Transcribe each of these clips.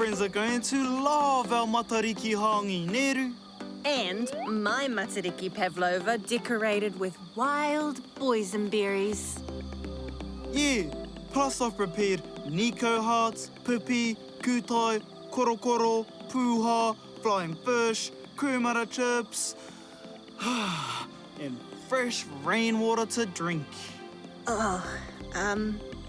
friends are going to love our Matariki hangi, Neru. And my Matariki pavlova decorated with wild boysenberries. Yeah, plus I've prepared Nico hearts, pipi, kutai, korokoro, puha, flying fish, kumara chips, and fresh rainwater to drink.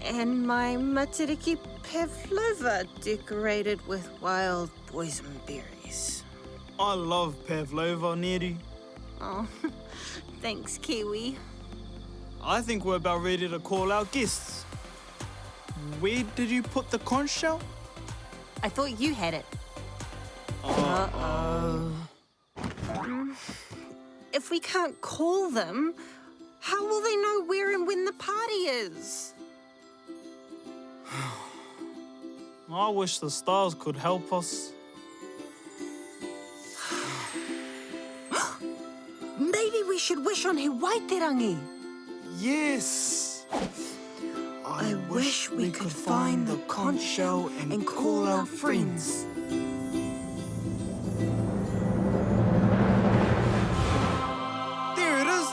And my Matariki pavlova decorated with wild boysenberries. I love pavlova, Neru. Oh, thanks, Kiwi. I think we're about ready to call our guests. Where did you put the conch shell? I thought you had it. If we can't call them, how will they know where and when the party is? I wish the stars could help us. Maybe we should wish on He Waiterangi. Yes! I wish we could find the conch shell and call our friends. There it is!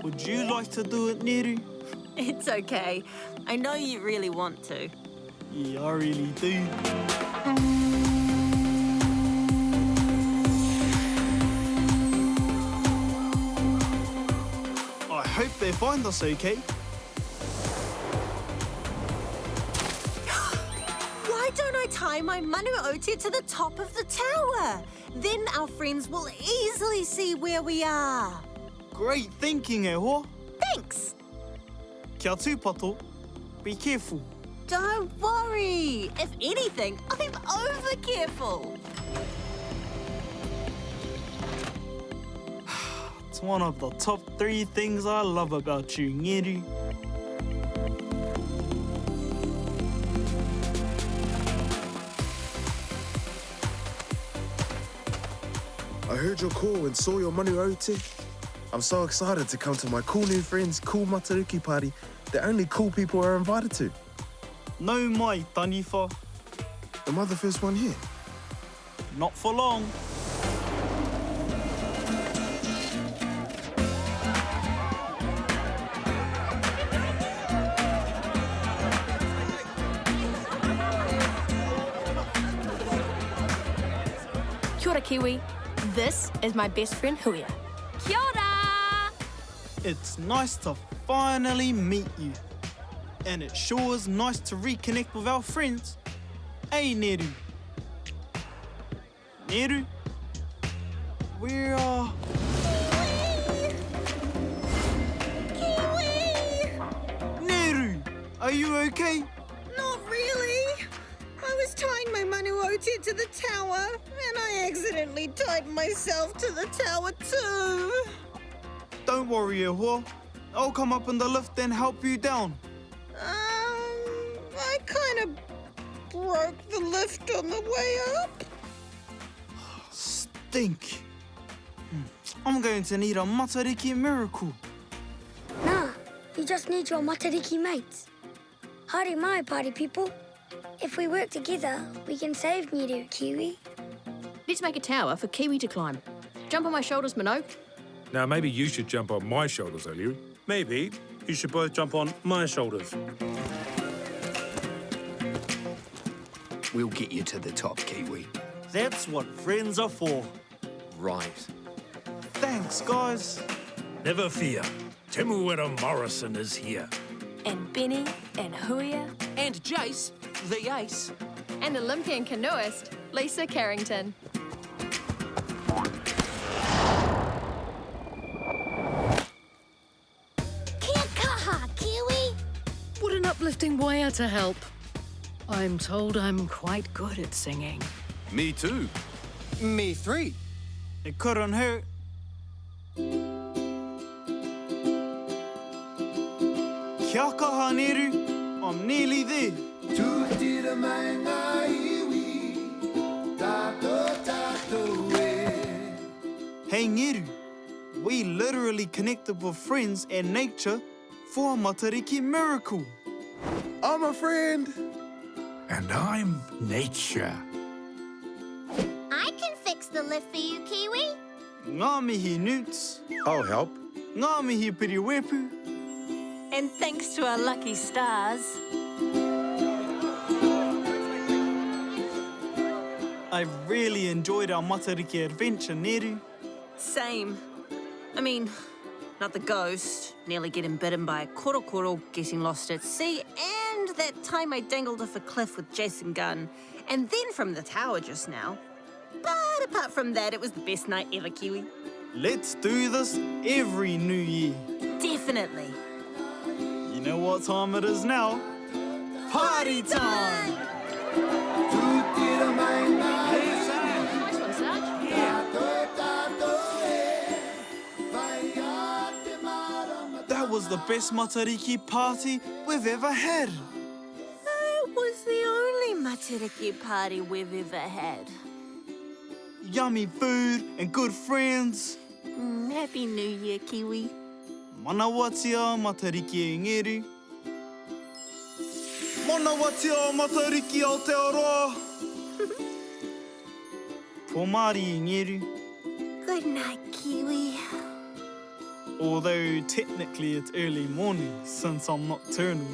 Would you like to do it, Neru? It's okay. I know you really want to. Yeah, I really do. I hope they find us okay. Why don't I tie my manu oti to the top of the tower? Then our friends will easily see where we are. Great thinking, e hoa. Thanks. Kia tūpato. Be careful. Don't worry. If anything, I'm over-careful. It's one of the top 3 things I love about you, Ngeru. I heard your call and saw your manu oti. I'm so excited to come to my cool new friends' cool Matariki party that only cool people are invited to. No mai, Taniwha. Am I the first one here? Not for long. Kia ora, Kiwi. This is my best friend, Huia. Kia ora! It's nice to finally meet you. And it sure is nice to reconnect with our friends. Hey, Neru. Neru? Where are... Kiwi! Neru! Are you okay? Not really. I was tying my manu oti to the tower, and I accidentally tied myself to the tower too. Don't worry, e hoa. I'll come up in the lift and help you down. I kind of broke the lift on the way up. Stink. I'm going to need a Matariki miracle. Nah, you just need your Matariki mates. Haere mai, party people. If we work together, we can save Ngeru, Kiwi. Let's make a tower for Kiwi to climb. Jump on my shoulders, Minogue. Now, maybe you should jump on my shoulders, Eliu. Maybe you should both jump on my shoulders. We'll get you to the top, Kiwi. That's what friends are for. Right. Thanks, guys. Never fear. Temuera Morrison is here. And Benny and Huia. And Jace, the ace. And Olympian canoeist, Lisa Carrington. Kia kaha, Kiwi. What an uplifting waia to help. I'm told I'm quite good at singing. Me too. Me 3. It couldn't hurt. Kia kaha, Neru. I'm nearly there. Hey, Ngeru. We literally connected with friends and nature for a Matariki miracle. I'm a friend. And I'm nature. I can fix the lift for you, Kiwi. Ngā mihi Newts. I'll help. Ngā mihi Piriwepu. And thanks to our lucky stars. I really enjoyed our Matariki adventure, Neru. Same. I mean, not the ghost, nearly getting bitten by a korokoro, getting lost at sea, and that time I dangled off a cliff with Jason Gunn, and then from the tower just now. But apart from that, it was the best night ever, Kiwi. Let's do this every New Year. Definitely. You know what time it is now? Party time! Nice one, Sarge. That was the best Matariki party we've ever had. It was the only Matariki party we've ever had. Yummy food and good friends. Happy New Year, Kiwi. Mana watia Matariki e ngeru. Mana watia Matariki Aotearoa. Pomari e ngeru. Good night, Kiwi. Although technically it's early morning since I'm nocturnal.